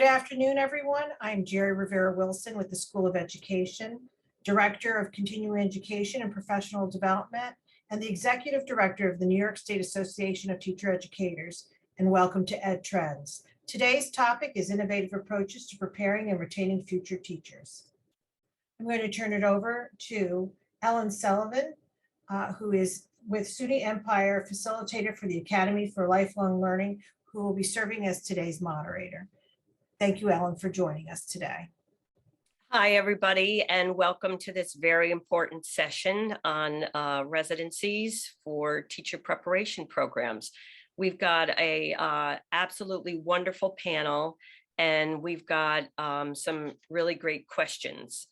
afternoon, everyone. I'm Jerry Rivera Wilson with the School of Education, Director of Continuing Education and Professional Development, and the Executive Director of the New York State Association of Teacher Educators, and welcome to edTrends. Today's topic is innovative approaches to preparing and retaining future teachers. I'm going to turn it over to Ellen Sullivan, who is with SUNY Empire, Facilitator for the Academy for Lifelong Learning, who will be serving as today's moderator. Thank you, Ellen, for joining us today. Hi, everybody, and welcome to this very important session on residencies for teacher preparation programs. We've got a absolutely wonderful panel, and we've got some really great questions.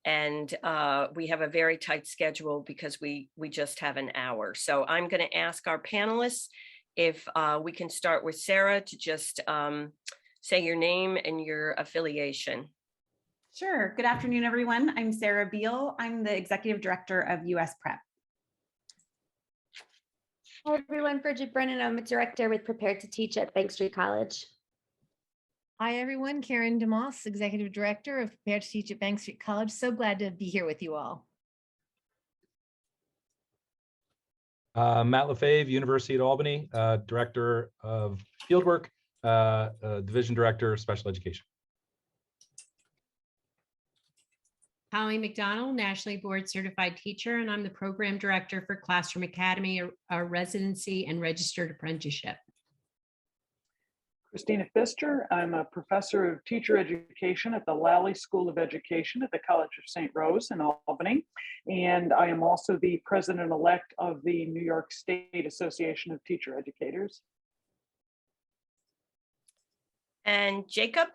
And we have a very tight schedule because we just have an hour. So I'm going to ask our panelists if we can start with Sarah to just say your name and your affiliation. Sure. Good afternoon, everyone. I'm Sarah Beal. I'm the Executive Director of US Prep. Hi, everyone. Brigid, Brennan. I'm a Director with Prepare to Teach at Bank Street College. Hi, everyone. Karen DeMoss, Executive Director of Prepare to Teach at Bank Street College. So glad to be here with you all. Matt LaFave, University at Albany, Director of Fieldwork, Division Director, Special Education. Colleen McDonald, Nationally Board Certified Teacher, and I'm the Program Director for Classroom Academy, a Residency and Registered Apprenticeship. Christina Pfister, I'm a Professor of Teacher Education at the Lally School of Education at the College of St. Rose in Albany, and I am also the President-elect of the New York State Association of Teacher Educators. And Jacob?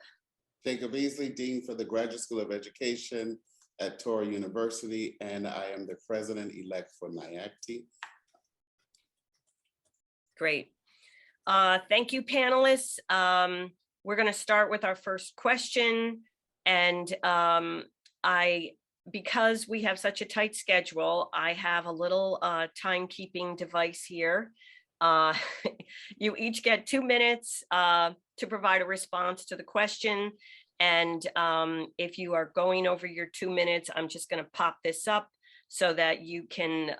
Jacob Easley, Dean for the Graduate School of Education at Touro University, and I am the President-elect for NYACTE. Great. Thank you, panelists. We're going to start with our first question. And because we have such a tight schedule, I have a little timekeeping device here. You each get 2 minutes to provide a response to the question. And if you are going over your 2 minutes, I'm just going to pop this up so that you can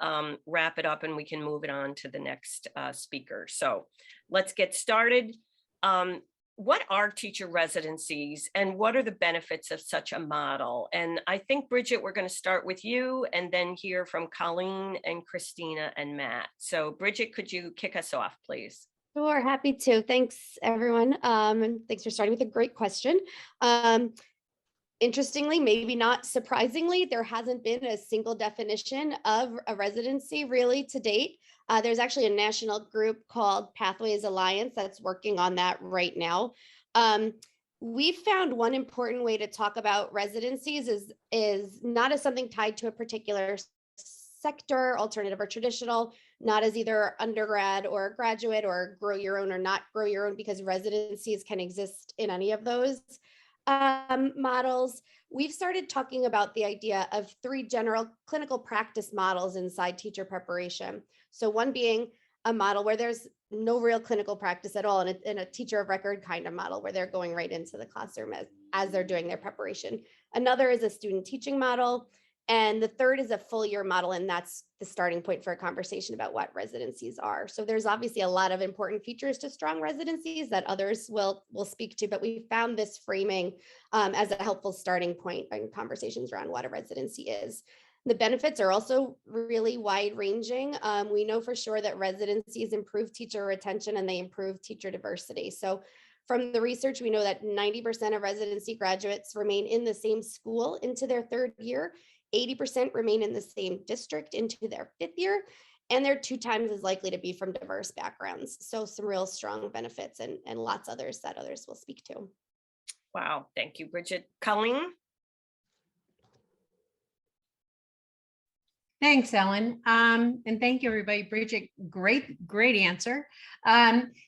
wrap it up and we can move it on to the next speaker. So let's get started. What are teacher residencies and what are the benefits of such a model? And I think, Brigid, we're going to start with you and then hear from Colleen and Christina and Matt. So Brigid, could you kick us off, please? Sure, happy to. Thanks, everyone. And thanks for starting with a great question. Interestingly, maybe not surprisingly, there hasn't been a single definition of a residency really to date. There's actually a national group called Pathways Alliance that's working on that right now. We found one important way to talk about residencies is not as something tied to a particular sector, alternative or traditional, not as either undergrad or graduate or grow your own or not grow your own, because residencies can exist in any of those models. We've started talking about the idea of 3 general clinical practice models inside teacher preparation. So one being a model where there's no real clinical practice at all, and in a teacher of record kind of model where they're going right into the classroom as they're doing their preparation. Another is a student teaching model. And the third is a full year model, and that's the starting point for a conversation about what residencies are. So there's obviously a lot of important features to strong residencies that others will speak to, but we found this framing as a helpful starting point in conversations around what a residency is. The benefits are also really wide ranging. We know for sure that residencies improve teacher retention and they improve teacher diversity. So from the research, we know that 90% of residency graduates remain in the same school into their 3rd year. 80% remain in the same district into their 5th year, and they're 2 times as likely to be from diverse backgrounds. So some real strong benefits and lots others that others will speak to. Wow, thank you, Brigid. Colleen? Thanks, Ellen. And thank you, everybody. Brigid, great answer.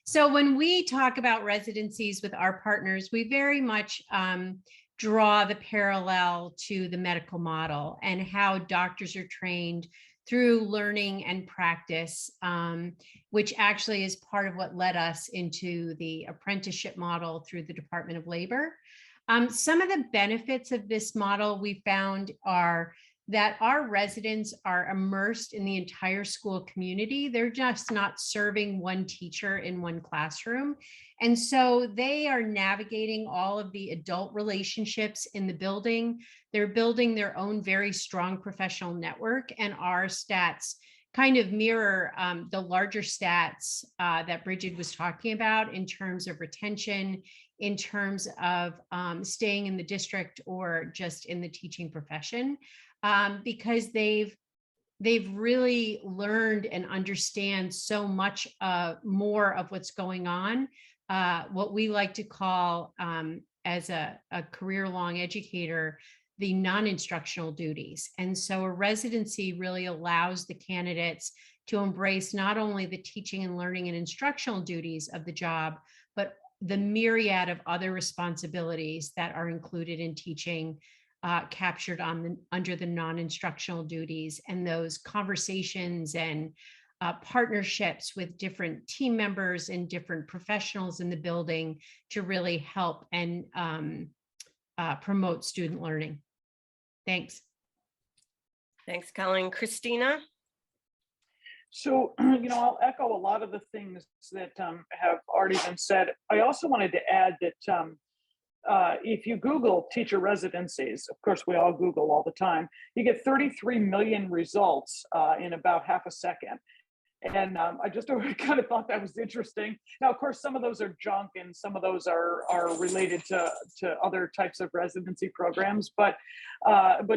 So when we talk about residencies with our partners, we very much draw the parallel to the medical model and how doctors are trained through learning and practice, which actually is part of what led us into the apprenticeship model through the Department of Labor. Some of the benefits of this model we found are that our residents are immersed in the entire school community. They're just not serving one teacher in one classroom. And so they are navigating all of the adult relationships in the building. They're building their own very strong professional network, and our stats kind of mirror the larger stats that Brigid was talking about in terms of retention, in terms of staying in the district or just in the teaching profession. Because they've really learned and understand so much more of what's going on, what we like to call as a career-long educator, the non-instructional duties. And so a residency really allows the candidates to embrace not only the teaching and learning and instructional duties of the job, but the myriad of other responsibilities that are included in teaching, captured under the non-instructional duties, and those conversations and partnerships with different team members and different professionals in the building to really help and promote student learning. Thanks. Thanks, Colleen. Christina? So, I'll echo a lot of the things that have already been said. I also wanted to add that if you Google teacher residencies, of course, we all Google all the time, you get 33 million results in about half a second. And I just kind of thought that was interesting. Now, of course, some of those are junk and some of those are related to other types of residency programs. But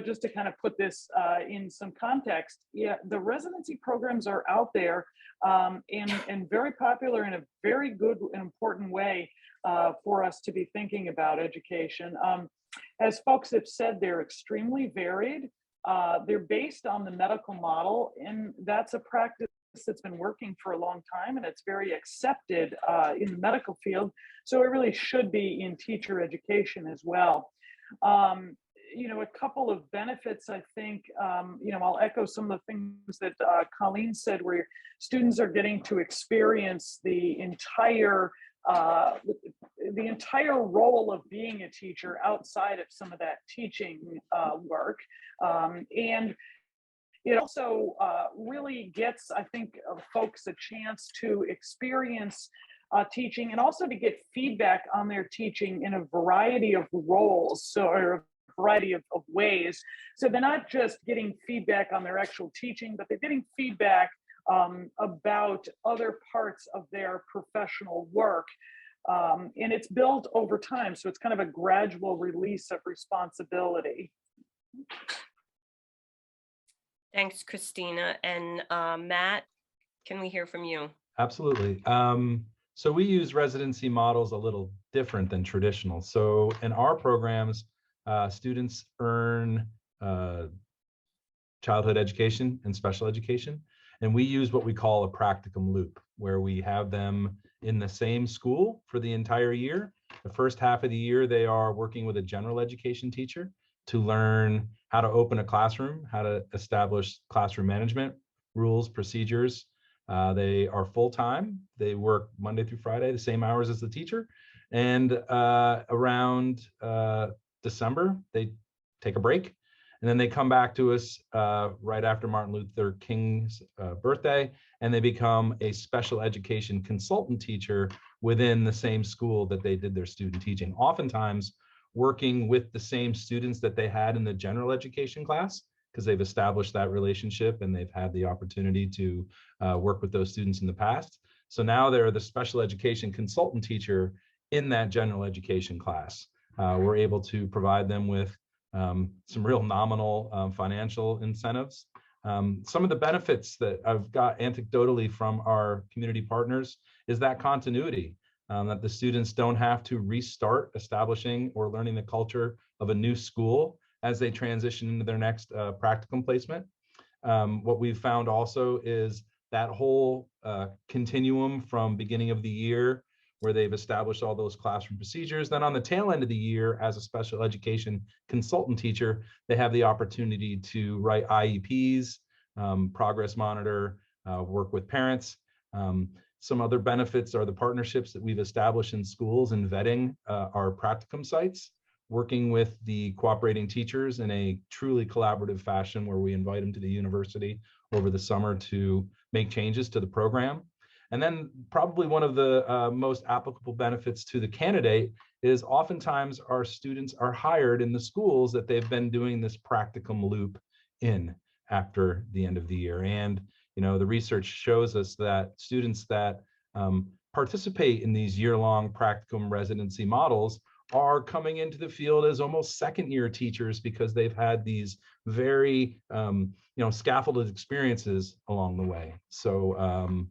just to kind of put this in some context, yeah, the residency programs are out there and very popular in a very good and important way for us to be thinking about education. As folks have said, they're extremely varied. They're based on the medical model, and that's a practice that's been working for a long time, and it's very accepted in the medical field. So it really should be in teacher education as well. A couple of benefits, I think, I'll echo some of the things that Colleen said, where students are getting to experience the entire role of being a teacher outside of some of that teaching work. And it also really gets, I think, folks a chance to experience teaching and also to get feedback on their teaching in a variety of roles, or a variety of ways. So they're not just getting feedback on their actual teaching, but they're getting feedback about other parts of their professional work. And it's built over time. So it's kind of a gradual release of responsibility. Thanks, Christina. And Matt, can we hear from you? Absolutely. So we use residency models a little different than traditional. So in our programs, students earn childhood education and special education. And we use what we call a practicum loop, where we have them in the same school for the entire year. The first half of the year, they are working with a general education teacher to learn how to open a classroom, how to establish classroom management, rules, procedures. They are full-time. They work Monday through Friday, the same hours as the teacher. And around December, they take a break. And then they come back to us right after Martin Luther King's birthday, and they become a special education consultant teacher within the same school that they did their student teaching. Oftentimes, working with the same students that they had in the general education class, because they've established that relationship and they've had the opportunity to work with those students in the past. So now they're the special education consultant teacher in that general education class. We're able to provide them with some real nominal financial incentives. Some of the benefits that I've got anecdotally from our community partners is that continuity. That the students don't have to restart establishing or learning the culture of a new school as they transition into their next practicum placement. What we've found also is that whole continuum from beginning of the year, where they've established all those classroom procedures. Then on the tail end of the year, as a special education consultant teacher, they have the opportunity to write IEPs, progress monitor, work with parents. Some other benefits are the partnerships that we've established in schools and vetting our practicum sites, working with the cooperating teachers in a truly collaborative fashion where we invite them to the university over the summer to make changes to the program. And then probably one of the most applicable benefits to the candidate is oftentimes our students are hired in the schools that they've been doing this practicum loop in after the end of the year. And the research shows us that students that participate in these year-long practicum residency models are coming into the field as almost second-year teachers because they've had these very scaffolded experiences along the way. So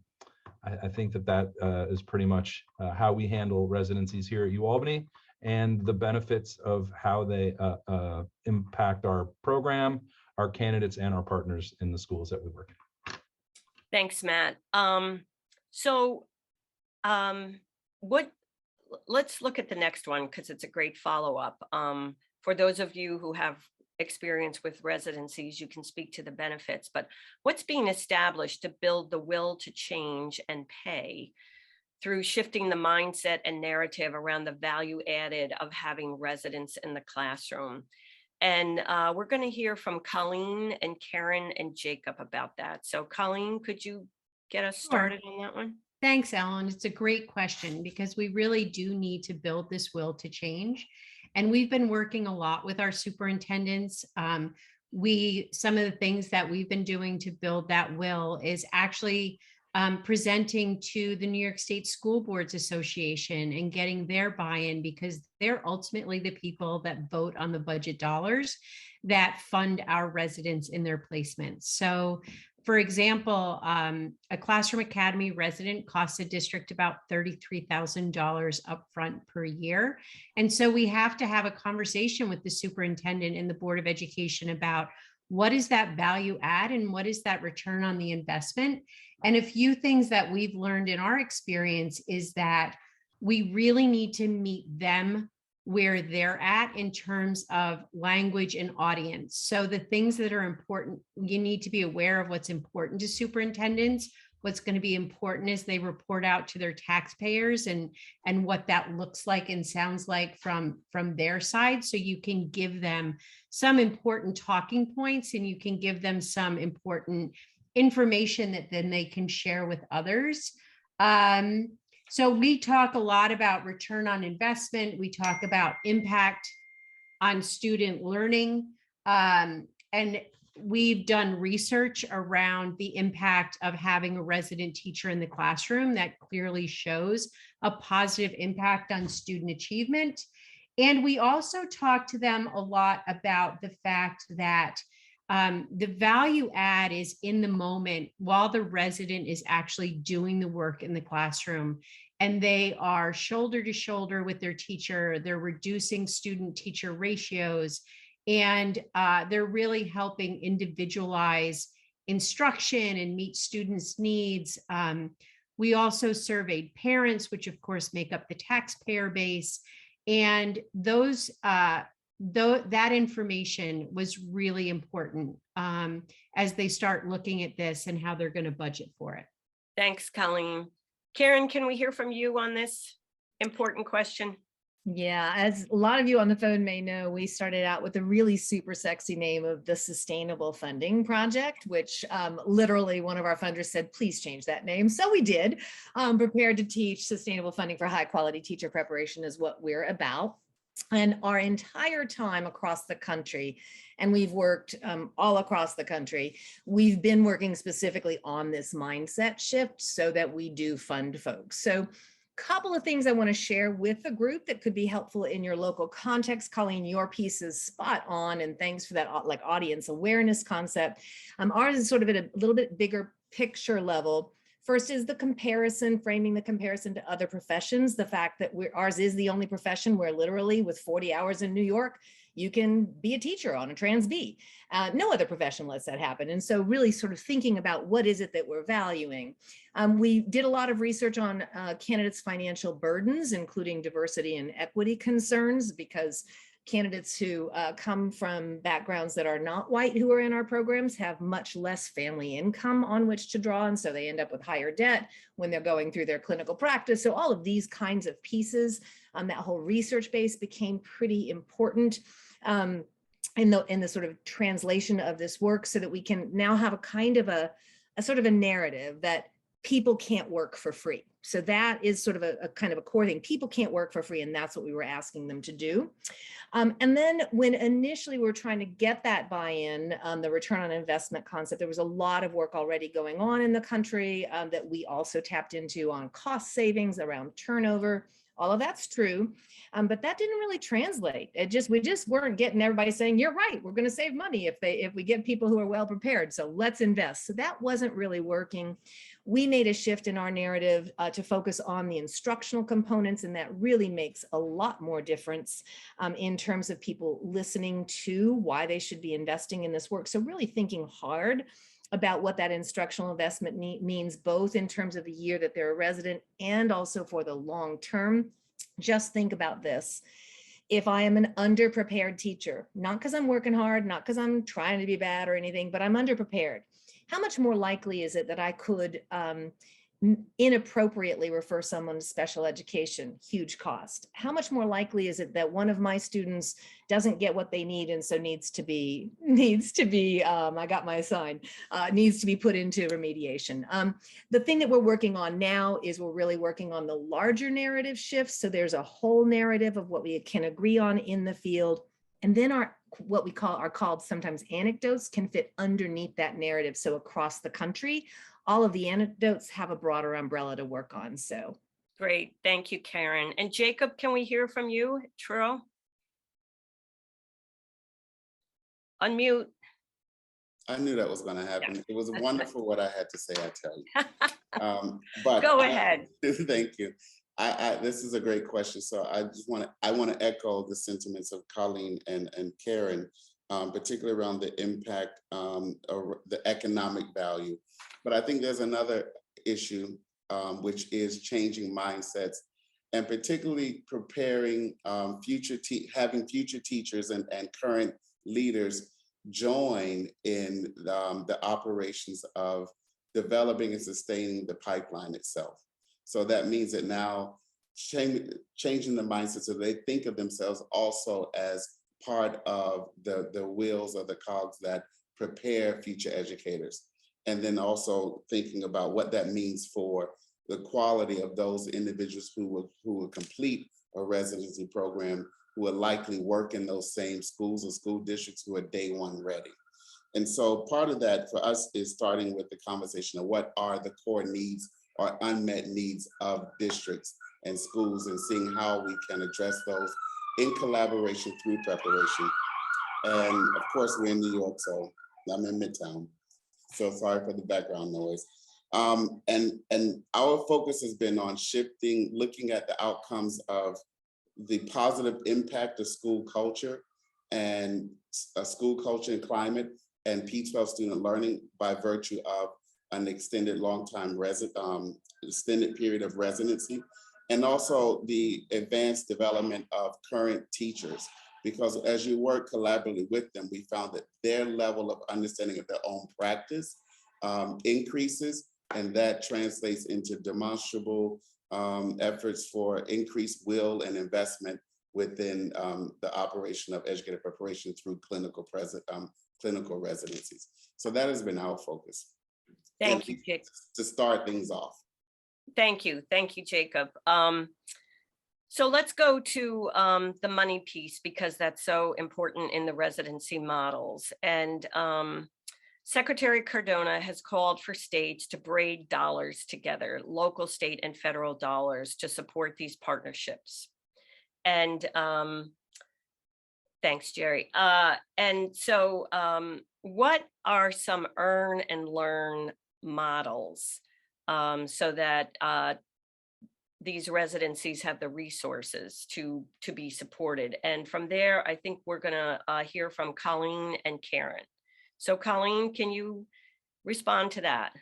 I think that is pretty much how we handle residencies here at UAlbany, and the benefits of how they impact our program, our candidates, and our partners in the schools that we work in. Thanks, Matt. Let's look at the next one because it's a great follow-up. For those of you who have experience with residencies, you can speak to the benefits, but what's being established to build the will to change and pay through shifting the mindset and narrative around the value added of having residents in the classroom? And we're going to hear from Colleen and Karen and Jacob about that. So Colleen, could you get us started on that one? Thanks, Ellen. It's a great question because we really do need to build this will to change. And we've been working a lot with our superintendents. Some of the things that we've been doing to build that will is actually presenting to the New York State School Boards Association and getting their buy-in, because they're ultimately the people that vote on the budget dollars that fund our residents in their placements. So for example, a Classroom Academy resident costs a district about $33,000 upfront per year. And so we have to have a conversation with the superintendent and the Board of Education about what is that value add and what is that return on the investment. And a few things that we've learned in our experience is that we really need to meet them where they're at in terms of language and audience. So the things that are important, you need to be aware of what's important to superintendents, what's going to be important as they report out to their taxpayers, and what that looks like and sounds like from their side. So you can give them some important talking points and you can give them some important information that then they can share with others. So we talk a lot about return on investment. We talk about impact on student learning. And we've done research around the impact of having a resident teacher in the classroom that clearly shows a positive impact on student achievement. And we also talk to them a lot about the fact that the value add is in the moment while the resident is actually doing the work in the classroom, and they are shoulder to shoulder with their teacher. They're reducing student teacher ratios, and they're really helping individualize instruction and meet students' needs. We also surveyed parents, which of course make up the taxpayer base, and those that information was really important as they start looking at this and how they're going to budget for it. Thanks, Colleen. Karen, can we hear from you on this important question? Yeah, as a lot of you on the phone may know, we started out with a really super sexy name of the Sustainable Funding Project, which literally one of our funders said, please change that name. So we did. Prepared to teach sustainable funding for high quality teacher preparation is what we're about. And our entire time across the country, and we've worked all across the country, we've been working specifically on this mindset shift so that we do fund folks. So a couple of things I want to share with the group that could be helpful in your local context. Colleen, your piece is spot on, and thanks for that audience awareness concept. Ours is sort of at a little bit bigger picture level. First is the comparison, framing the comparison to other professions. The fact that ours is the only profession where literally with 40 hours in New York, you can be a teacher on a Trans B. No other profession lets that happen. And so really sort of thinking about what is it that we're valuing. We did a lot of research on candidates' financial burdens, including diversity and equity concerns, because candidates who come from backgrounds that are not white who are in our programs have much less family income on which to draw. And so they end up with higher debt when they're going through their clinical practice. So all of these kinds of pieces, that whole research base became pretty important in the sort of translation of this work, so that we can now have a kind of a sort of a narrative that people can't work for free. So that is sort of a kind of a core thing. People can't work for free, and that's what we were asking them to do. And then when initially we were trying to get that buy-in, the return on investment concept, there was a lot of work already going on in the country that we also tapped into on cost savings around turnover. All of that's true, but that didn't really translate. We just weren't getting everybody saying, you're right, we're going to save money if we get people who are well prepared, so let's invest. So that wasn't really working. We made a shift in our narrative to focus on the instructional components, and that really makes a lot more difference in terms of people listening to why they should be investing in this work. So really thinking hard about what that instructional investment means, both in terms of the year that they're a resident and also for the long term. Just think about this. If I am an underprepared teacher, not because I'm working hard, not because I'm trying to be bad or anything, but I'm underprepared, how much more likely is it that I could inappropriately refer someone to special education? Huge cost. How much more likely is it that one of my students doesn't get what they need and so needs to be I got my sign, needs to be put into remediation? The thing that we're working on now is we're really working on the larger narrative shifts. So there's a whole narrative of what we can agree on in the field. And then what we are called sometimes anecdotes can fit underneath that narrative. So across the country, all of the anecdotes have a broader umbrella to work on. So great. Thank you, Karen. And Jacob, can we hear from you, Touro? Unmute. I knew that was going to happen. Yeah. It was wonderful what I had to say, I tell you. But go ahead. Thank you. This is a great question. So I want to echo the sentiments of Colleen and Karen, particularly around the impact or the economic value. But I think there's another issue, which is changing mindsets, and particularly preparing having future teachers and current leaders join in the operations of developing and sustaining the pipeline itself. So that means that now changing the mindset so they think of themselves also as part of the wheels or the cogs that prepare future educators. And then also thinking about what that means for the quality of those individuals who will complete a residency program, who will likely work in those same schools or school districts who are day one ready. And so part of that for us is starting with the conversation of what are the core needs or unmet needs of districts and schools, and seeing how we can address those in collaboration through preparation. And of course, we're in New York, so I'm in Midtown. So sorry for the background noise. And our focus has been on shifting, looking at the outcomes of the positive impact of school culture and climate and P-12 student learning by virtue of an extended extended period of residency, and also the advanced development of current teachers. Because as you work collaboratively with them, we found that their level of understanding of their own practice increases, and that translates into demonstrable efforts for increased will and investment within the operation of educator preparation through clinical residencies. So that has been our focus. Thank you, Jacob. To start things off. Thank you, Jacob. So let's go to the money piece, because that's so important in the residency models. And Secretary Cardona has called for states to braid dollars together, local, state, and federal dollars, to support these partnerships. And thanks, Jerry. And so what are some earn and learn models so that these residencies have the resources to be supported? And from there, I think we're gonna hear from Colleen and Karen. So Colleen, can you respond to that?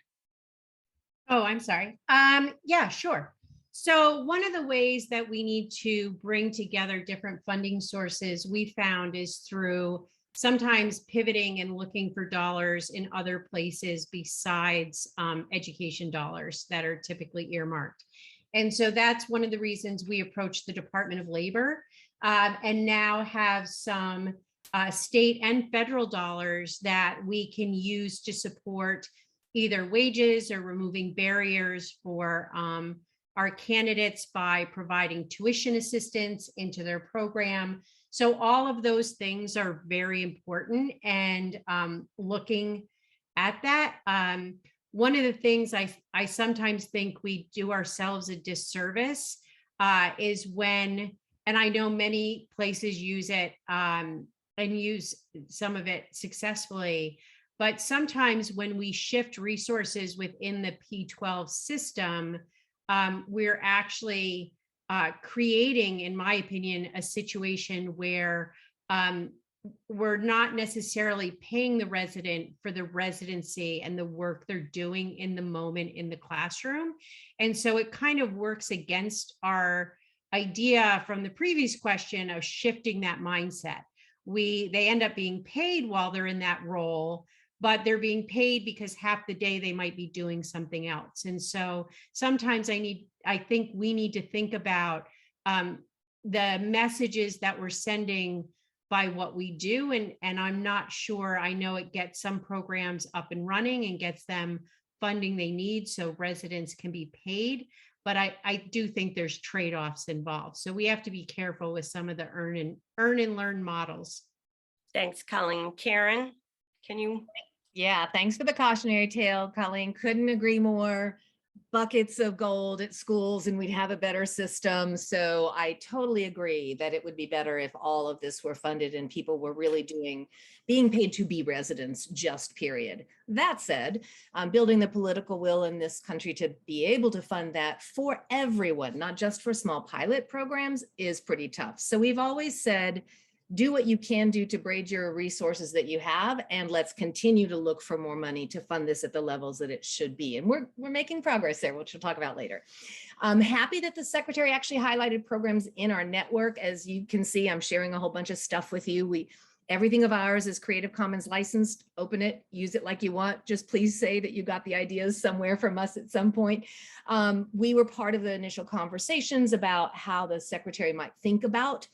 Oh, I'm sorry. Yeah, sure. So one of the ways that we need to bring together different funding sources we found is through sometimes pivoting and looking for dollars in other places besides education dollars that are typically earmarked. And so that's one of the reasons we approached the Department of Labor and now have some state and federal dollars that we can use to support either wages or removing barriers for our candidates by providing tuition assistance into their program. So all of those things are very important, and looking at that, one of the things I sometimes think we do ourselves a disservice is when, and I know many places use it and use some of it successfully, but sometimes when we shift resources within the P12 system, we're actually creating, in my opinion, a situation where we're not necessarily paying the resident for the residency and the work they're doing in the moment in the classroom. And so it kind of works against our idea from the previous question of shifting that mindset. They end up being paid while they're in that role, but they're being paid because half the day they might be doing something else. And so sometimes I think we need to think about the messages that we're sending by what we do. And I'm not sure, I know it gets some programs up and running and gets them funding they need so residents can be paid. But I do think there's trade-offs involved. So we have to be careful with some of the earn and learn models. Thanks, Colleen. Karen, can you? Yeah, thanks for the cautionary tale, Colleen. Couldn't agree more. Buckets of gold at schools and we'd have a better system. So I totally agree that it would be better if all of this were funded and people were really being paid to be residents, just period. That said, building the political will in this country to be able to fund that for everyone, not just for small pilot programs, is pretty tough. So we've always said, do what you can do to braid your resources that you have, and let's continue to look for more money to fund this at the levels that it should be. And we're making progress there, which we'll talk about later. I'm happy that the secretary actually highlighted programs in our network. As you can see, I'm sharing a whole bunch of stuff with you. Everything of ours is Creative Commons licensed. Open it, use it like you want. Just please say that you got the ideas somewhere from us at some point. We were part of the initial conversations about how the secretary might think about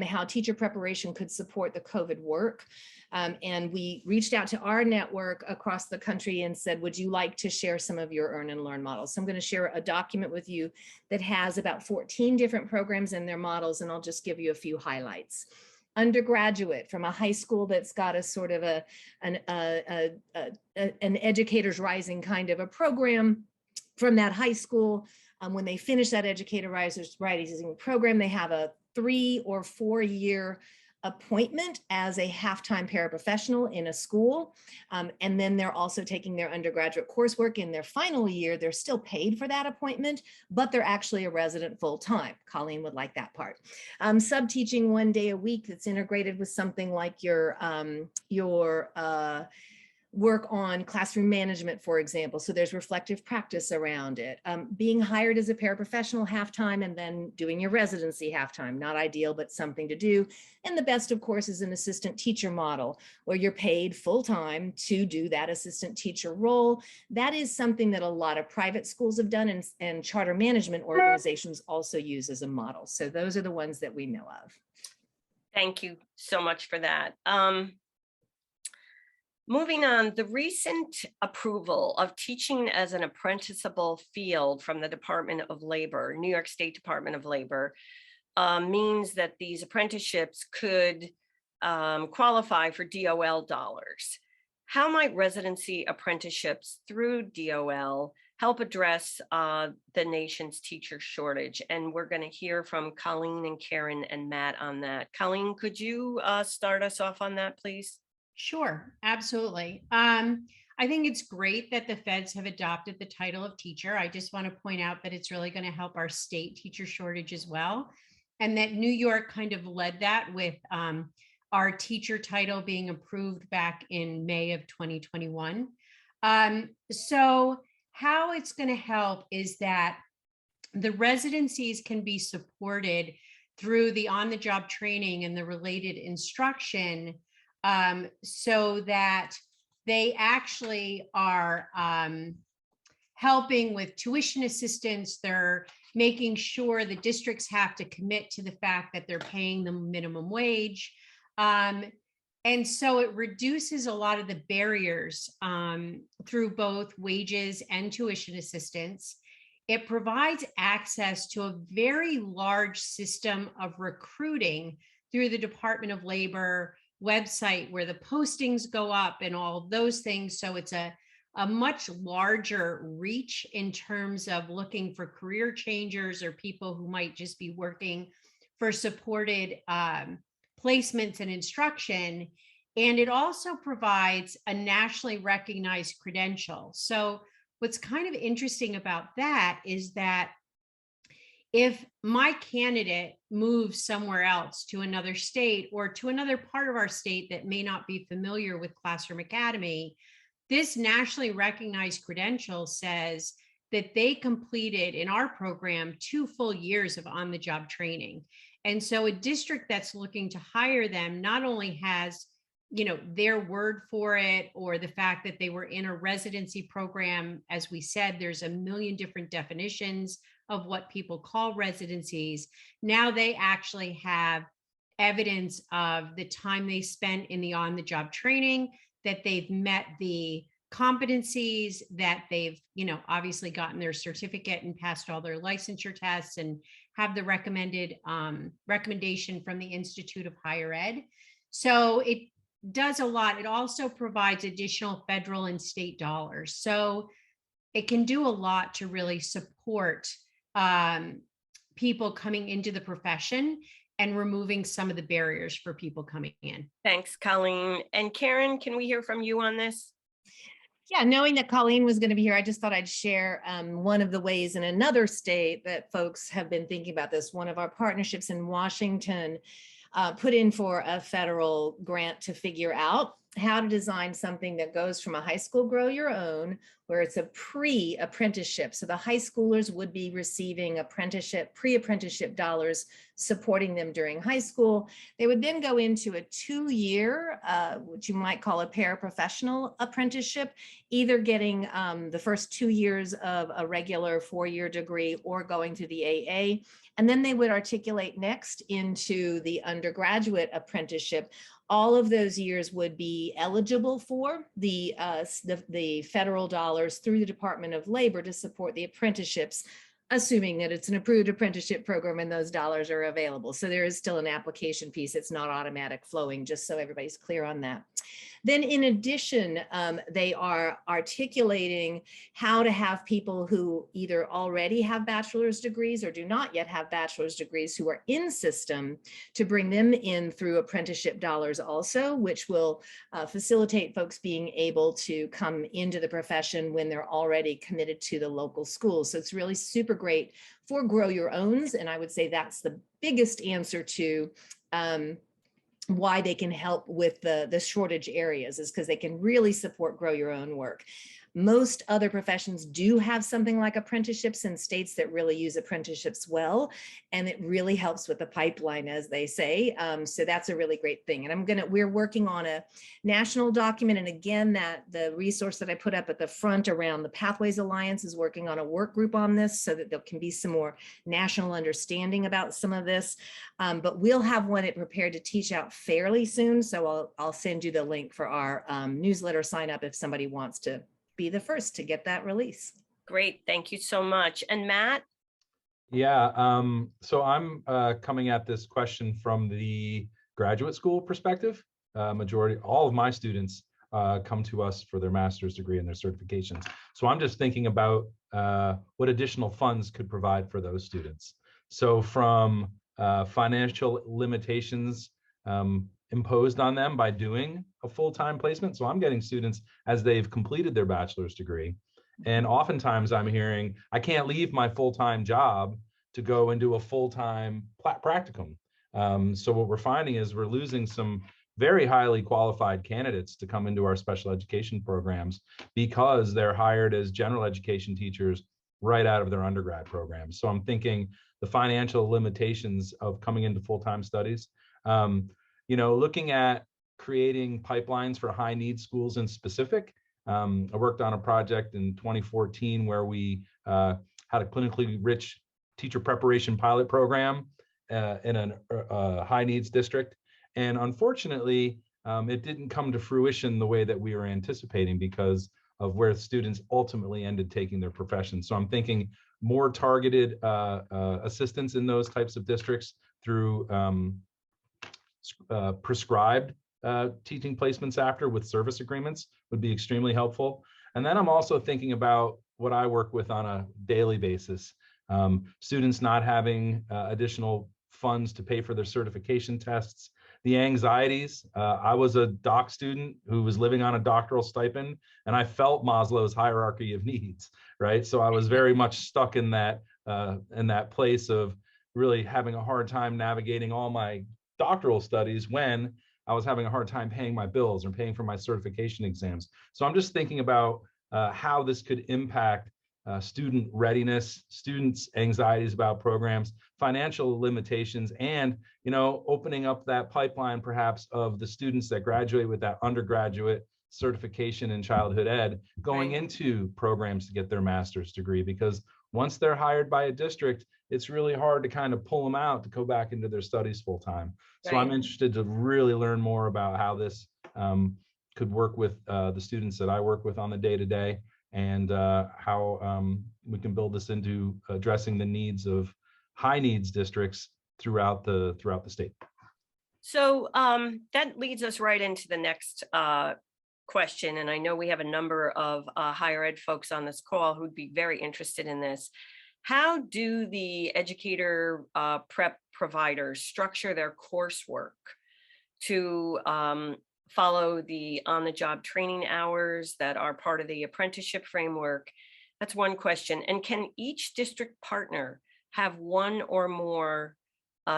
how teacher preparation could support the COVID work. And we reached out to our network across the country and said, would you like to share some of your earn and learn models? So I'm going to share a document with you that has about 14 different programs and their models, and I'll just give you a few highlights. Undergraduate, from a high school that's got a sort of an educators rising kind of a program. From that high school, when they finish that educator rising program, they have a 3 or 4 year appointment as a half-time paraprofessional in a school. And then they're also taking their undergraduate coursework in their final year. They're still paid for that appointment, but they're actually a resident full-time. Colleen would like that part. Sub-teaching 1 day a week that's integrated with something like your work on classroom management, for example. So there's reflective practice around it. Being hired as a paraprofessional half-time and then doing your residency half-time, not ideal, but something to do. And the best, of course, is an assistant teacher model where you're paid full-time to do that assistant teacher role. That is something that a lot of private schools have done, and charter management organizations also use as a model. So those are the ones that we know of. Thank you so much for that. Moving on, the recent approval of teaching as an apprenticeable field from the Department of Labor, New York State Department of Labor, means that these apprenticeships could qualify for DOL dollars. How might residency apprenticeships through DOL help address the nation's teacher shortage? And we're going to hear from Colleen and Karen and Matt on that. Colleen, could you start us off on that, please? Sure, absolutely. I think it's great that the feds have adopted the title of teacher. I just want to point out that it's really going to help our state teacher shortage as well. And that New York kind of led that with our teacher title being approved back in May of 2021. So how it's going to help is that the residencies can be supported through the on-the-job training and the related instruction, so that they actually are helping with tuition assistance. They're making sure the districts have to commit to the fact that they're paying them minimum wage. And so it reduces a lot of the barriers through both wages and tuition assistance. It provides access to a very large system of recruiting through the Department of Labor website, where the postings go up and all of those things. So it's a much larger reach in terms of looking for career changers or people who might just be working for supported placements and instruction. And it also provides a nationally recognized credential. So what's kind of interesting about that is that if my candidate moves somewhere else to another state or to another part of our state that may not be familiar with Classroom Academy, this nationally recognized credential says that they completed in our program 2 full years of on-the-job training. And so a district that's looking to hire them not only has, their word for it, or the fact that they were in a residency program. As we said, there's a million different definitions of what people call residencies. Now they actually have evidence of the time they spent in the on-the-job training, that they've met the competencies, that they've, obviously gotten their certificate and passed all their licensure tests and have the recommended recommendation from the Institute of Higher Ed. So it does a lot. It also provides additional federal and state dollars. So it can do a lot to really support people coming into the profession and removing some of the barriers for people coming in. Thanks, Colleen. And Karen, can we hear from you on this? Yeah, knowing that Colleen was going to be here, I just thought I'd share one of the ways in another state that folks have been thinking about this. One of our partnerships in Washington put in for a federal grant to figure out how to design something that goes from a high school grow your own, where it's a pre-apprenticeship. So the high schoolers would be receiving pre-apprenticeship dollars supporting them during high school. They would then go into a 2-year, what you might call a paraprofessional apprenticeship, either getting the first 2 years of a regular 4-year degree or going to the AA. And then they would articulate next into the undergraduate apprenticeship. All of those years would be eligible for the federal dollars through the Department of Labor to support the apprenticeships, assuming that it's an approved apprenticeship program and those dollars are available. So there is still an application piece. It's not automatic flowing, just so everybody's clear on that. Then in addition, they are articulating how to have people who either already have bachelor's degrees or do not yet have bachelor's degrees who are in system to bring them in through apprenticeship dollars also, which will facilitate folks being able to come into the profession when they're already committed to the local schools. So it's really super great for grow your owns. And I would say that's the biggest answer to why they can help with the shortage areas, is because they can really support grow your own work. Most other professions do have something like apprenticeships in states that really use apprenticeships well, and it really helps with the pipeline, as they say. So that's a really great thing. And we're working on a national document. And again, that the resource that I put up at the front around the Pathways Alliance is working on a work group on this so that there can be some more national understanding about some of this. But we'll have one prepared to teach out fairly soon. So I'll send you the link for our newsletter sign up if somebody wants to be the first to get that release. Great, thank you so much. And Matt? Yeah, so I'm coming at this question from the graduate school perspective. All of my students come to us for their master's degree and their certifications. So I'm just thinking about what additional funds could provide for those students. So from financial limitations imposed on them by doing a full-time placement. So I'm getting students as they've completed their bachelor's degree. And oftentimes I'm hearing, I can't leave my full-time job to go and do a full-time practicum. So what we're finding is we're losing some very highly qualified candidates to come into our special education programs because they're hired as general education teachers right out of their undergrad programs. So I'm thinking the financial limitations of coming into full-time studies, looking at creating pipelines for high need schools in specific. I worked on a project in 2014 where we had a clinically rich teacher preparation pilot program in a high needs district. And unfortunately, it didn't come to fruition the way that we were anticipating because of where students ultimately ended taking their profession. So I'm thinking more targeted assistance in those types of districts through prescribed teaching placements after with service agreements would be extremely helpful. And then I'm also thinking about what I work with on a daily basis. Students not having additional funds to pay for their certification tests, the anxieties. I was a doc student who was living on a doctoral stipend, and I felt Maslow's hierarchy of needs, right? So I was very much stuck in that place of really having a hard time navigating all my doctoral studies when I was having a hard time paying my bills or paying for my certification exams. So I'm just thinking about how this could impact student readiness, students' anxieties about programs, financial limitations, and opening up that pipeline perhaps of the students that graduate with that undergraduate certification in childhood ed going into programs to get their master's degree. Because once they're hired by a district, it's really hard to kind of pull them out to go back into their studies full time. So I'm interested to really learn more about how this could work with the students that I work with on the day-to-day, and how we can build this into addressing the needs of high needs districts throughout the state. So that leads us right into the next question. And I know we have a number of higher ed folks on this call who'd be very interested in this. How do the educator prep providers structure their coursework to follow the on-the-job training hours that are part of the apprenticeship framework? That's one question. And can each district partner have one or more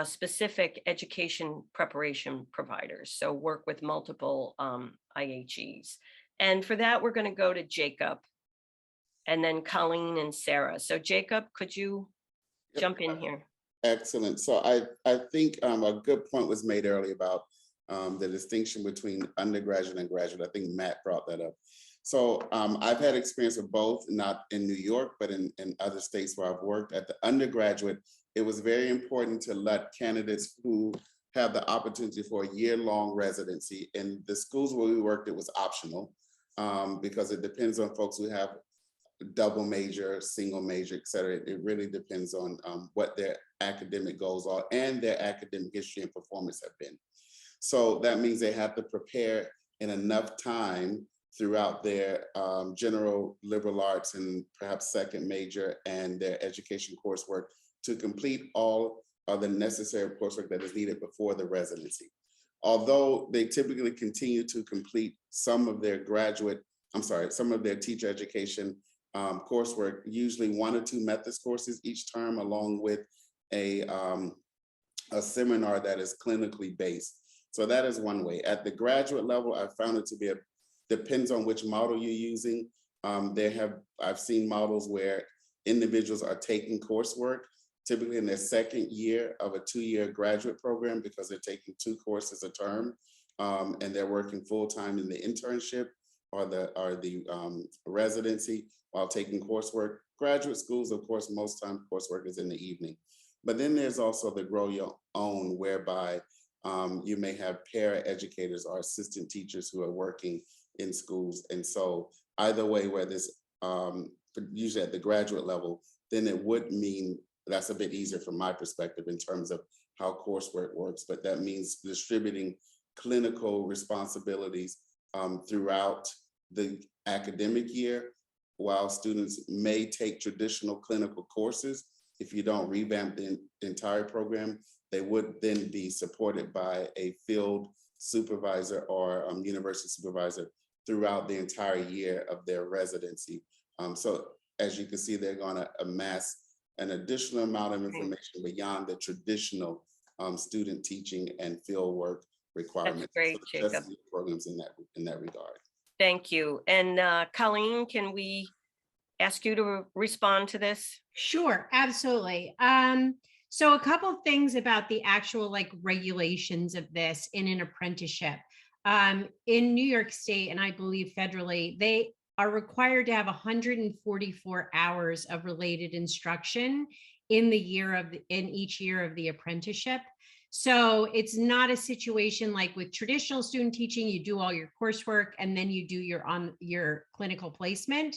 specific education preparation providers? So work with multiple IHEs. And for that, we're going to go to Jacob, and then Colleen and Sarah. So Jacob, could you jump in here? Excellent. So I think a good point was made earlier about the distinction between undergraduate and graduate. I think Matt brought that up. So I've had experience with both, not in New York, but in other states where I've worked. At the undergraduate, it was very important to let candidates who have the opportunity for a year-long residency. In the schools where we worked, it was optional because it depends on folks who have double major, single major, et cetera. It really depends on what their academic goals are and their academic history and performance have been. So that means they have to prepare in enough time throughout their general liberal arts and perhaps second major and their education coursework to complete all of the necessary coursework that is needed before the residency. Although they typically continue to complete some of their teacher education coursework, usually 1 or 2 methods courses each term, along with a seminar that is clinically based. So that is one way. At the graduate level, I found it to be depends on which model you're using. I've seen models where individuals are taking coursework, typically in their second year of a 2-year graduate program, because they're taking 2 courses a term, and they're working full-time in the internship or the residency while taking coursework. Graduate schools, of course, most times coursework is in the evening. But then there's also the grow your own, whereby you may have para-educators or assistant teachers who are working in schools. And so either way, where this usually at the graduate level, then it would mean that's a bit easier from my perspective in terms of how coursework works. But that means distributing clinical responsibilities throughout the academic year, while students may take traditional clinical courses. If you don't revamp the entire program, they would then be supported by a field supervisor or university supervisor throughout the entire year of their residency. So as you can see, they're going to amass an additional amount of information beyond the traditional student teaching and field work requirements. That's great, So Jacob. programs in that regard. Thank you. And Colleen, can we ask you to respond to this? Sure, absolutely. So a couple of things about the actual like regulations of this in an apprenticeship. In New York State, and I believe federally, they are required to have 144 hours of related instruction in each year of the apprenticeship. So it's not a situation like with traditional student teaching, you do all your coursework and then you do your clinical placement.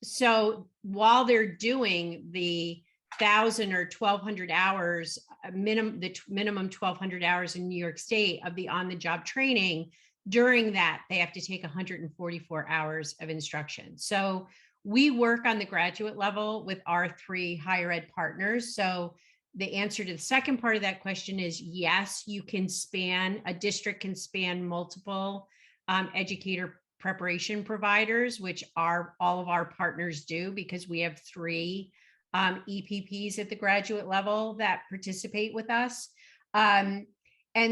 So while they're doing the 1,000 or 1,200 hours, minimum 1,200 hours in New York State of the on-the-job training, during that, they have to take 144 hours of instruction. So we work on the graduate level with our 3 higher ed partners. So the answer to the second part of that question is yes, a district can span multiple educator preparation providers, which all of our partners do, because we have 3 EPPs at the graduate level that participate with us. And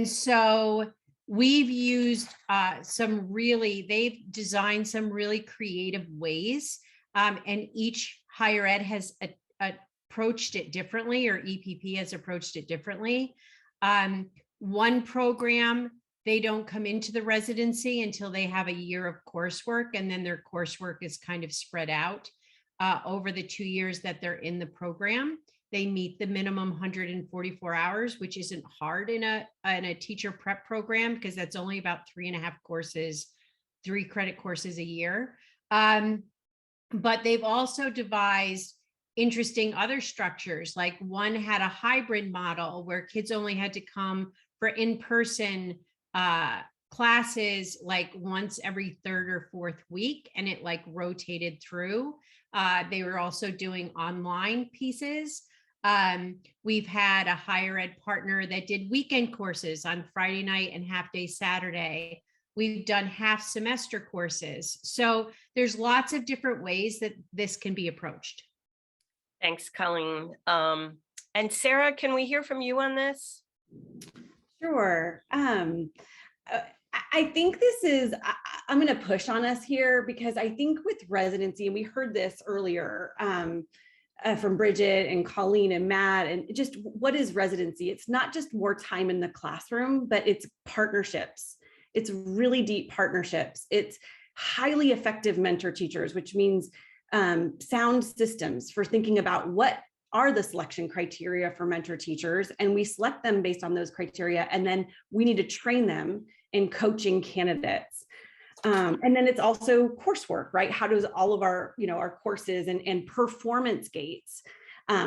so we've used they've designed some really creative ways, and each higher ed has approached it differently, or EPP has approached it differently. One program, they don't come into the residency until they have a year of coursework, and then their coursework is kind of spread out over the 2 years that they're in the program. They meet the minimum 144 hours, which isn't hard in a teacher prep program, because that's only about 3.5 courses, 3 credit courses a year. But they've also devised interesting other structures. Like one had a hybrid model where kids only had to come for in-person classes like once every 3rd or 4th week, and it like rotated through. They were also doing online pieces. We've had a higher ed partner that did weekend courses on Friday night and half day Saturday. We've done half semester courses. So there's lots of different ways that this can be approached. Thanks, Colleen. And Sarah, can we hear from you on this? Sure. I think this is, I'm going to push on us here, because I think with residency, and we heard this earlier from Brigid and Colleen and Matt, and just what is residency? It's not just more time in the classroom, but it's partnerships. It's really deep partnerships. It's highly effective mentor teachers, which means sound systems for thinking about what are the selection criteria for mentor teachers, and we select them based on those criteria, and then we need to train them in coaching candidates. And then it's also coursework, right? How does all of our, our courses and performance gates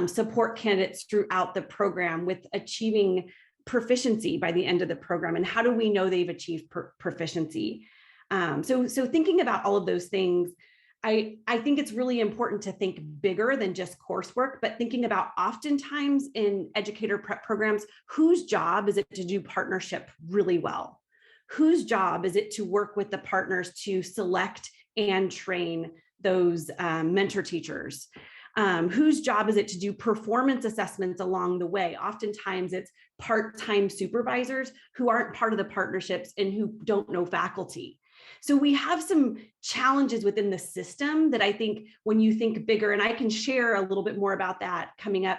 support candidates throughout the program with achieving proficiency by the end of the program? And how do we know they've achieved proficiency? So thinking about all of those things, I think it's really important to think bigger than just coursework, but thinking about oftentimes in educator prep programs, whose job is it to do partnership really well? Whose job is it to work with the partners to select and train those mentor teachers? Whose job is it to do performance assessments along the way? Oftentimes it's part-time supervisors who aren't part of the partnerships and who don't know faculty. So we have some challenges within the system that I think when you think bigger, and I can share a little bit more about that coming up,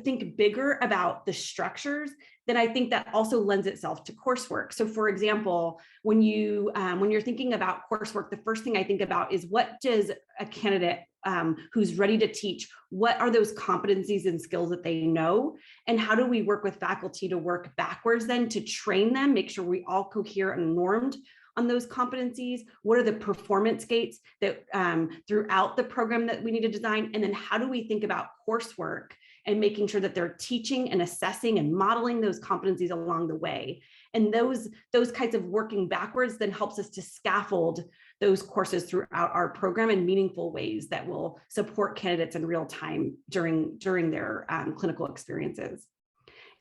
think bigger about the structures, then I think that also lends itself to coursework. So for example, when you're thinking about coursework, the first thing I think about is, what does a candidate who's ready to teach, what are those competencies and skills that they know? And how do we work with faculty to work backwards then to train them, make sure we all cohere and normed on those competencies? What are the performance gates that throughout the program that we need to design? And then how do we think about coursework and making sure that they're teaching and assessing and modeling those competencies along the way? And those kinds of working backwards then helps us to scaffold those courses throughout our program in meaningful ways that will support candidates in real time during their clinical experiences.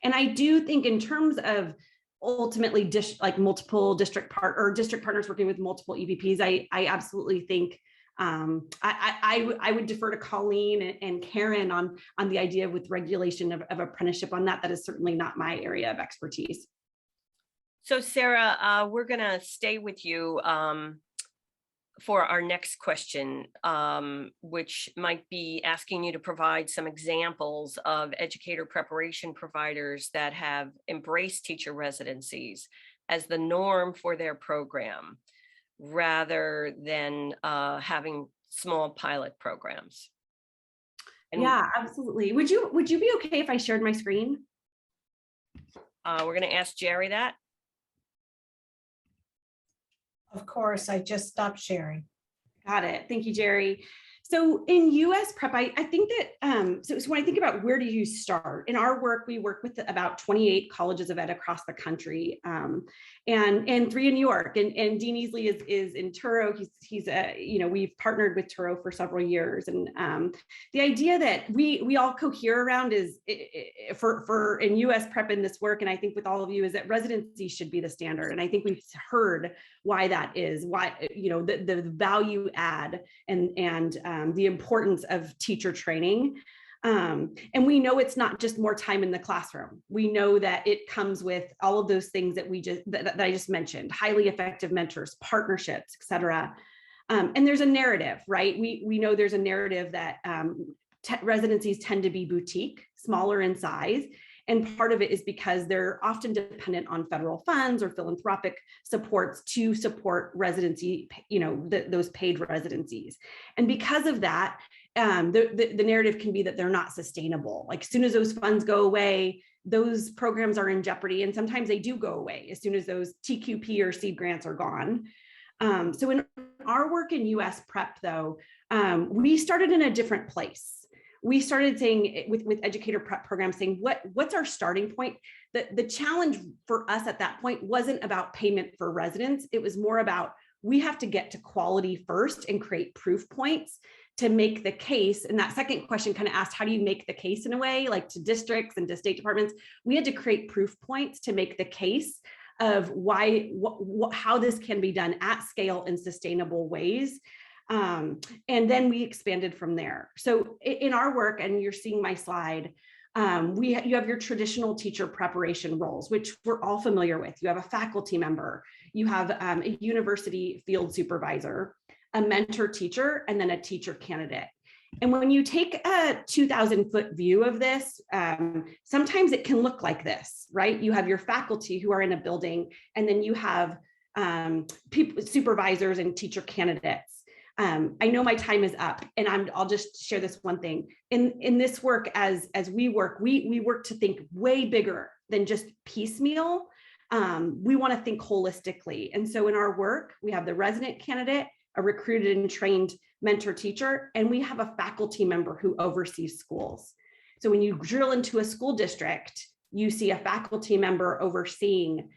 And I do think in terms of ultimately multiple district partners working with multiple EVPs, I absolutely think I would defer to Colleen and Karen on the idea with regulation of apprenticeship on that. That is certainly not my area of expertise. So Sarah, we're gonna stay with you. for our next question, which might be asking you to provide some examples of educator preparation providers that have embraced teacher residencies as the norm for their program, rather than having small pilot programs. And Yeah, absolutely. Would you be okay if I shared my screen? we're going to ask Jerry that. Of course, I just stopped sharing. Got it. Thank you, Jerry. So in US prep, I think that, so when I think about where do you start, in our work, we work with about 28 colleges of ed across the country, and 3 in New York, and Dean Easley is in Touro. He's we've partnered with Touro for several years. And the idea that we all cohere around is for in US prep in this work, and I think with all of you, is that residency should be the standard. And I think we've heard why that is, why, the value add and the importance of teacher training. And we know it's not just more time in the classroom. We know that it comes with all of those things that that I just mentioned: highly effective mentors, partnerships, et cetera. And there's a narrative, right? We know there's a narrative that residencies tend to be boutique, smaller in size. And part of it is because they're often dependent on federal funds or philanthropic supports to support residency, those paid residencies. And because of that, the narrative can be that they're not sustainable. Like, as soon as those funds go away, those programs are in jeopardy. And sometimes they do go away as soon as those TQP or seed grants are gone. So in our work in US prep, though, we started in a different place. We started saying with educator prep programs, saying what's our starting point? The challenge for us at that point wasn't about payment for residents. It was more about, we have to get to quality first and create proof points to make the case. And that second question kind of asked, how do you make the case in a way, like to districts and to state departments? We had to create proof points to make the case of how this can be done at scale in sustainable ways. And then we expanded from there. So in our work, and you're seeing my slide, you have your traditional teacher preparation roles, which we're all familiar with. You have a faculty member, you have a university field supervisor, a mentor teacher, and then a teacher candidate. And when you take a 2,000-foot view of this, sometimes it can look like this, right? You have your faculty who are in a building, and then you have supervisors and teacher candidates. I know my time is up, and I'll just share this one thing. In this work, as we work, we work to think way bigger than just piecemeal. We want to think holistically. And so in our work, we have the resident candidate, a recruited and trained mentor teacher, and we have a faculty member who oversees schools. So when you drill into a school district, you see a faculty member overseeing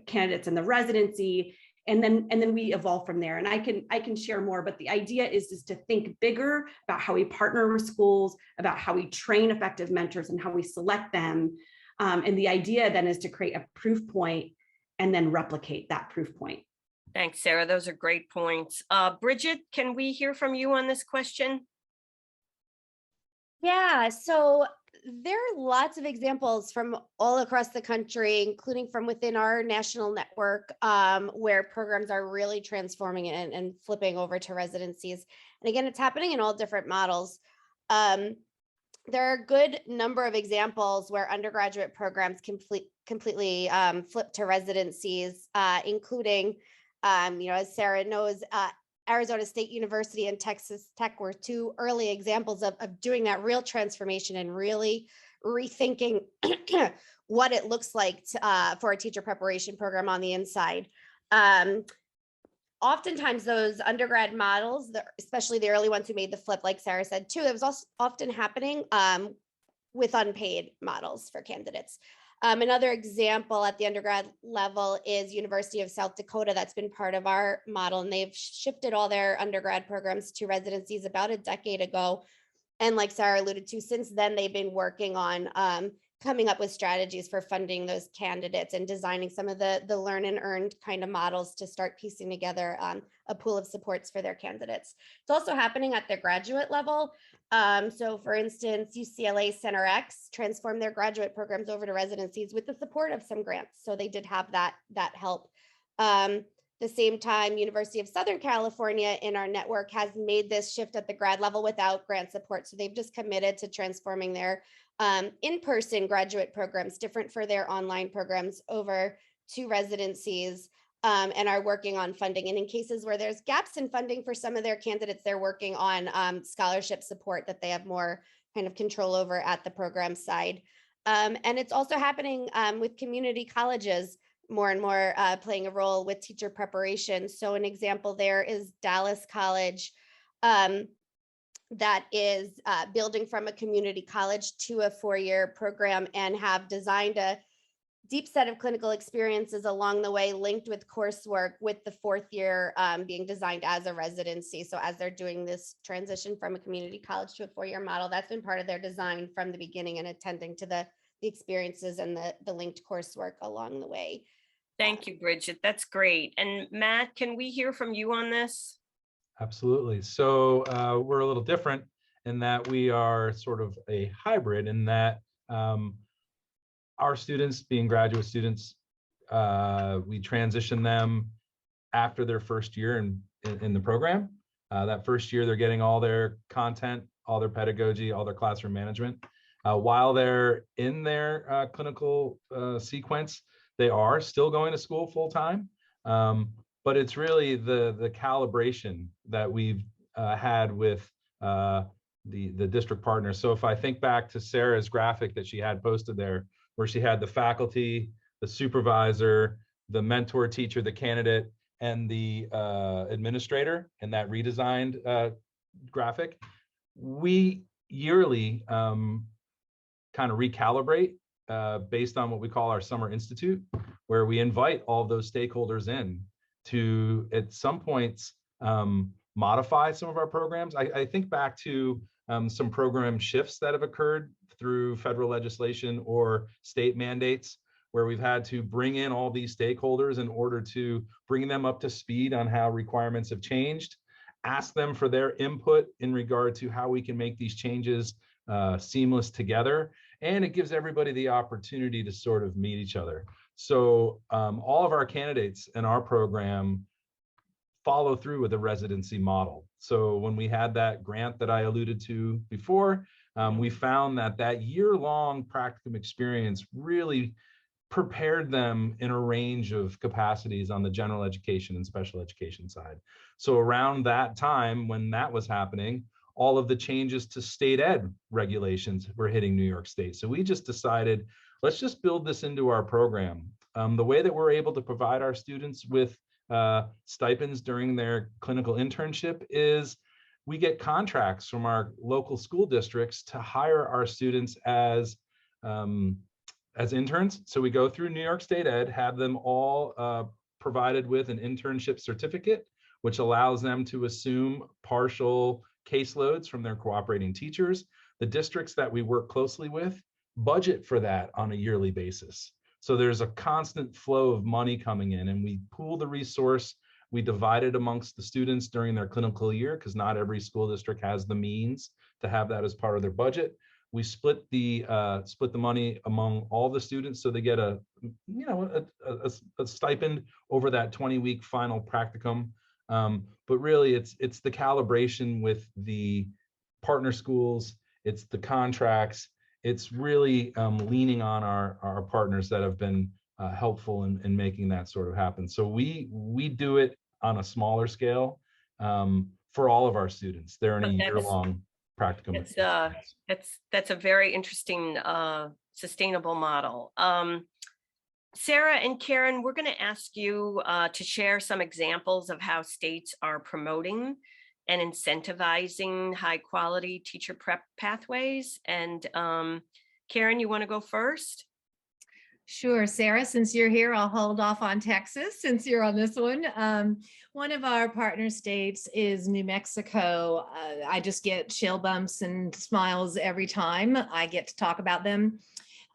candidates in the residency. And then we evolve from there. And I can share more, but the idea is to think bigger about how we partner with schools, about how we train effective mentors and how we select them. And the idea then is to create a proof point and then replicate that proof point. Thanks, Sarah. Those are great points. Brigid, can we hear from you on this question? Yeah, so there are lots of examples from all across the country, including from within our national network, where programs are really transforming and flipping over to residencies. And again, it's happening in all different models. There are a good number of examples where undergraduate programs completely flip to residencies, including, as Sarah knows, Arizona State University and Texas Tech were 2 early examples of doing that real transformation and really rethinking what it looks like for a teacher preparation program on the inside. Oftentimes those undergrad models, especially the early ones who made the flip, like Sarah said too, it was also often happening with unpaid models for candidates. Another example at the undergrad level is University of South Dakota. That's been part of our model, and they've shifted all their undergrad programs to residencies about a decade ago. And like Sarah alluded to, since then, they've been working on coming up with strategies for funding those candidates and designing some of the learn and earned kind of models to start piecing together a pool of supports for their candidates. It's also happening at the graduate level. So for instance, UCLA Center X transformed their graduate programs over to residencies with the support of some grants. So they did have that help. the same time, University of Southern California in our network has made this shift at the grad level without grant support. So they've just committed to transforming their in-person graduate programs, different for their online programs, over to residencies, and are working on funding. And in cases where there's gaps in funding for some of their candidates, they're working on scholarship support that they have more kind of control over at the program side. And it's also happening with community colleges more and more playing a role with teacher preparation. So an example there is Dallas College, that is building from a community college to a 4-year program, and have designed a deep set of clinical experiences along the way, linked with coursework, with the 4th year being designed as a residency. So as they're doing this transition from a community college to a 4-year model, that's been part of their design from the beginning, and attending to the experiences and the linked coursework along the way. Thank you, Brigid. That's great. And Matt, can we hear from you on this? Absolutely. So we're a little different in that we are sort of a hybrid, in that our students, being graduate students, we transition them after their first year in the program. That first year, they're getting all their content, all their pedagogy, all their classroom management. While they're in their clinical sequence, they are still going to school full time. But it's really the calibration that we've had with the district partners. So if I think back to Sarah's graphic that she had posted there, where she had the faculty, the supervisor, the mentor teacher, the candidate, and the administrator in that redesigned graphic, we yearly kind of recalibrate based on what we call our Summer Institute, where we invite all of those stakeholders in to, at some points, modify some of our programs. I think back to some program shifts that have occurred through federal legislation or state mandates, where we've had to bring in all these stakeholders in order to bring them up to speed on how requirements have changed, ask them for their input in regard to how we can make these changes seamless together. And it gives everybody the opportunity to sort of meet each other. So all of our candidates in our program follow through with a residency model. So when we had that grant that I alluded to before, we found that year-long practicum experience really prepared them in a range of capacities on the general education and special education side. So around that time, when that was happening, all of the changes to state ed regulations were hitting New York State. So we just decided, let's just build this into our program. The way that we're able to provide our students with stipends during their clinical internship is we get contracts from our local school districts to hire our students as interns. So we go through New York State Ed, have them all provided with an internship certificate, which allows them to assume partial caseloads from their cooperating teachers. The districts that we work closely with budget for that on a yearly basis. So there's a constant flow of money coming in, and we pool the resource. We divide it amongst the students during their clinical year, because not every school district has the means to have that as part of their budget. We split the money among all the students, so they get a stipend over that 20-week final practicum. But really, it's the calibration with the partner schools, it's the contracts, it's really leaning on our partners that have been helpful in making that sort of happen. So we do it on a smaller scale for all of our students. They're in a year-long practicum. That's a very interesting sustainable model. Sarah and Karen, we're going to ask you to share some examples of how states are promoting and incentivizing high quality teacher prep pathways. And Karen, you want to go first? Sure, Sarah, since you're here, I'll hold off on Texas since you're on this one. One of our partner states is New Mexico. I just get chill bumps and smiles every time I get to talk about them.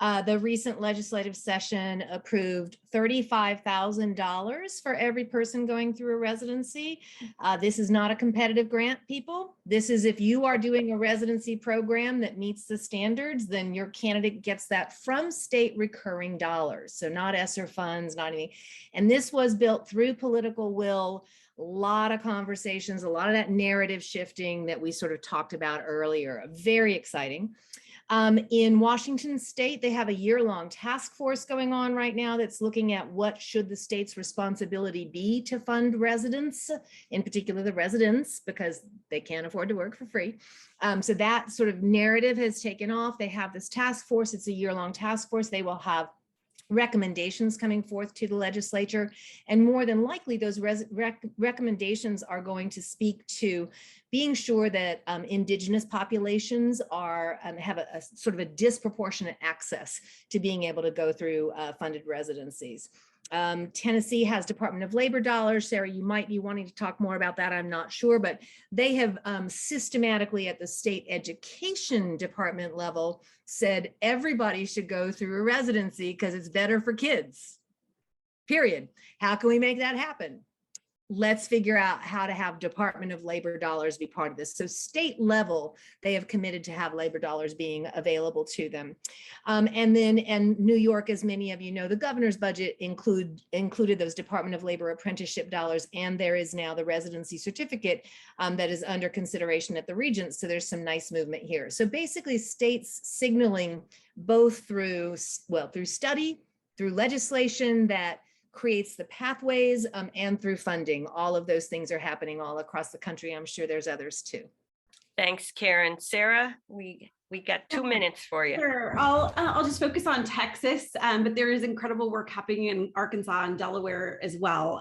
The recent legislative session approved $35,000 for every person going through a residency. This is not a competitive grant, people. This is if you are doing a residency program that meets the standards, then your candidate gets that from state recurring dollars. So not ESSER funds, not anything. And this was built through political will, a lot of conversations, a lot of that narrative shifting that we sort of talked about earlier. Very exciting. In Washington state, they have a year-long task force going on right now that's looking at what should the state's responsibility be to fund residents, in particular the residents, because they can't afford to work for free. So that sort of narrative has taken off. They have this task force. It's a year-long task force. They will have recommendations coming forth to the legislature, and more than likely those recommendations are going to speak to being sure that indigenous populations are have a sort of a disproportionate access to being able to go through funded residencies. Tennessee has Department of Labor dollars. Sarah, you might be wanting to talk more about that. I'm not sure, but they have systematically at the state education department level said everybody should go through a residency because it's better for kids, period. How can we make that happen? Let's figure out how to have Department of Labor dollars be part of this. So state level, they have committed to have labor dollars being available to them. And New York, as many of you know, the governor's budget included those Department of Labor apprenticeship dollars, and there is now the residency certificate that is under consideration at the Regents. So there's some nice movement here. So basically states signaling both through study, through legislation that creates the pathways, and through funding. All of those things are happening all across the country. I'm sure there's others too. Thanks, Karen. Sarah, we got 2 minutes for you. Sure. I'll just focus on Texas, but there is incredible work happening in Arkansas and Delaware as well.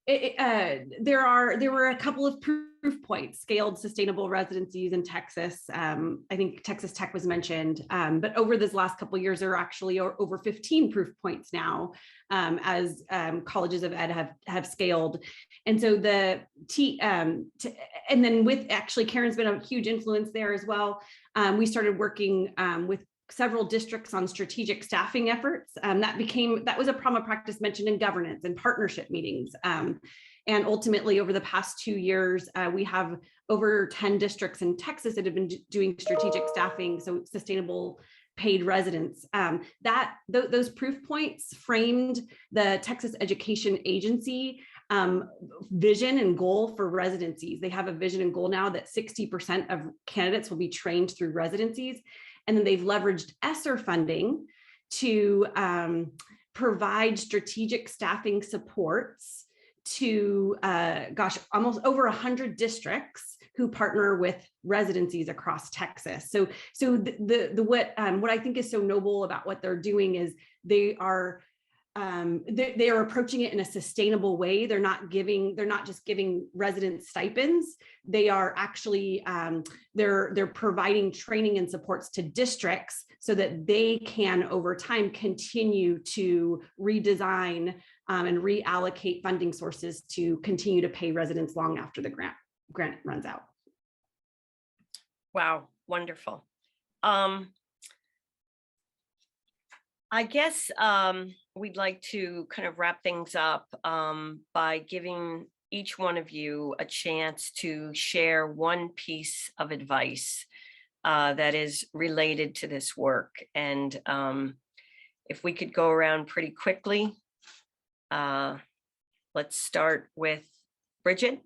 There were a couple of proof points, scaled sustainable residencies in Texas. I think Texas Tech was mentioned, but over this last couple of years, there are actually over 15 proof points now as colleges of ed have scaled. And so and then with actually Karen's been a huge influence there as well. We started working with several districts on strategic staffing efforts. That was a problem of practice mentioned in governance and partnership meetings. And ultimately over the past 2 years, we have over 10 districts in Texas that have been doing strategic staffing, so sustainable paid residents. Those proof points framed the Texas Education Agency vision and goal for residencies. They have a vision and goal now that 60% of candidates will be trained through residencies. And then they've leveraged ESSER funding to provide strategic staffing supports to, almost over 100 districts who partner with residencies across Texas. So what I think is so noble about what they're doing is they are approaching it in a sustainable way. They're not just giving resident stipends. They are actually they're providing training and supports to districts so that they can over time continue to redesign and reallocate funding sources to continue to pay residents long after the grant runs out. Wow, wonderful. I guess we'd like to kind of wrap things up by giving each one of you a chance to share one piece of advice that is related to this work. And if we could go around pretty quickly, let's start with Brigid.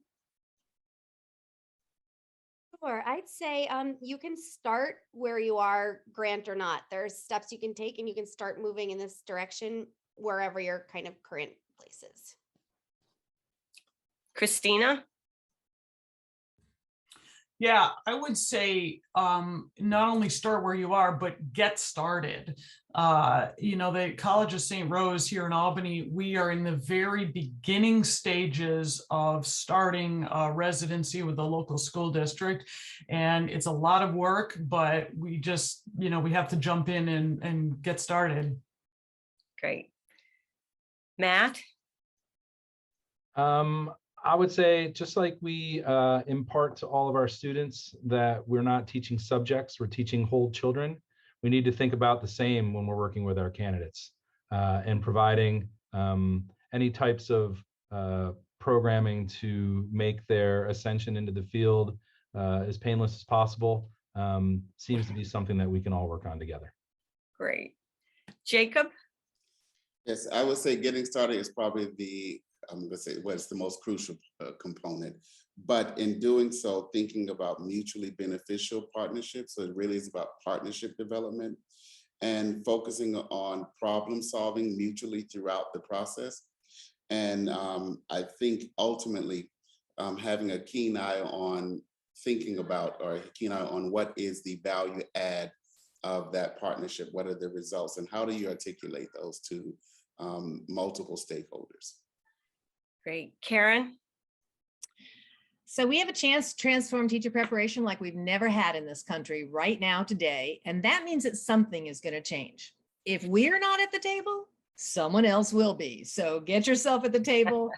Sure, I'd say you can start where you are, grant or not. There's steps you can take and you can start moving in this direction wherever your kind of current place is. Christina? Yeah, I would say not only start where you are, but get started. The College of St. Rose here in Albany, we are in the very beginning stages of starting a residency with the local school district. And it's a lot of work, but we just, we have to jump in and get started. Great. Matt? I would say, just like we impart to all of our students that we're not teaching subjects, we're teaching whole children. we need to think about the same when we're working with our candidates and providing any types of programming to make their ascension into the field as painless as possible seems to be something that we can all work on together. Great. Jacob? Yes, I would say getting started is probably I'm going to say what's the most crucial component. But in doing so, thinking about mutually beneficial partnerships. So it really is about partnership development and focusing on problem solving mutually throughout the process. And I think ultimately having a keen eye on thinking about, or a keen eye on what is the value add of that partnership, what are the results, and how do you articulate those to multiple stakeholders? Great. Karen? So we have a chance to transform teacher preparation like we've never had in this country right now today. And that means that something is going to change. If we're not at the table, someone else will be. So get yourself at the table,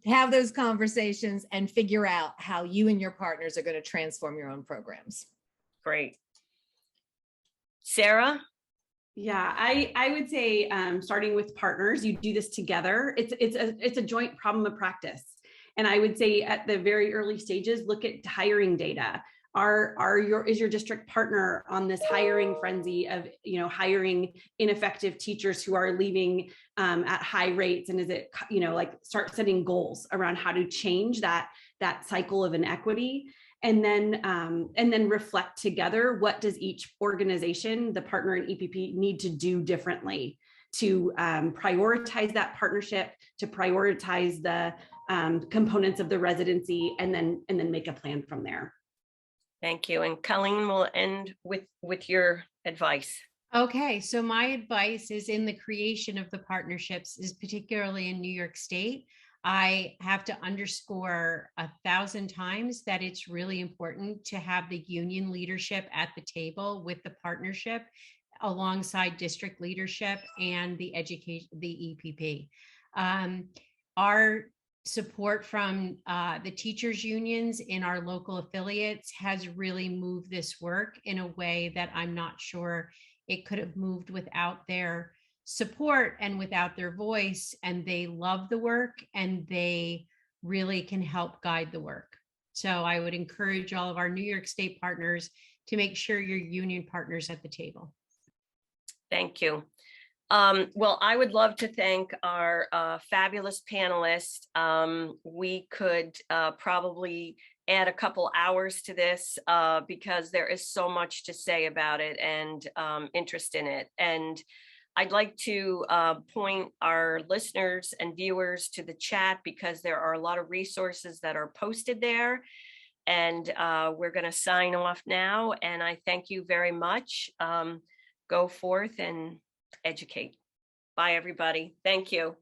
have those conversations, and figure out how you and your partners are going to transform your own programs. Great. Sarah? Yeah, I would say starting with partners, you do this together. It's a joint problem of practice. And I would say at the very early stages, look at hiring data. Is your district partner on this hiring frenzy of hiring ineffective teachers who are leaving at high rates? And is it like start setting goals around how to change that cycle of inequity? And then reflect together, what does each organization, the partner and EPP, need to do differently to prioritize that partnership, to prioritize the components of the residency, and then make a plan from there. Thank you. And Colleen will end with your advice. Okay, so my advice is in the creation of the partnerships, is particularly in New York State. I have to underscore 1,000 times that it's really important to have the union leadership at the table with the partnership alongside district leadership and the EPP. Our support from the teachers unions in our local affiliates has really moved this work in a way that I'm not sure it could have moved without their support and without their voice. And they love the work and they really can help guide the work. So I would encourage all of our New York State partners to make sure your union partners at the table. Thank you. Well, I would love to thank our fabulous panelists. We could probably add a couple hours to this because there is so much to say about it and interest in it. And I'd like to point our listeners and viewers to the chat because there are a lot of resources that are posted there. And we're going to sign off now. And I thank you very much. Go forth and educate. Bye, everybody. Thank you.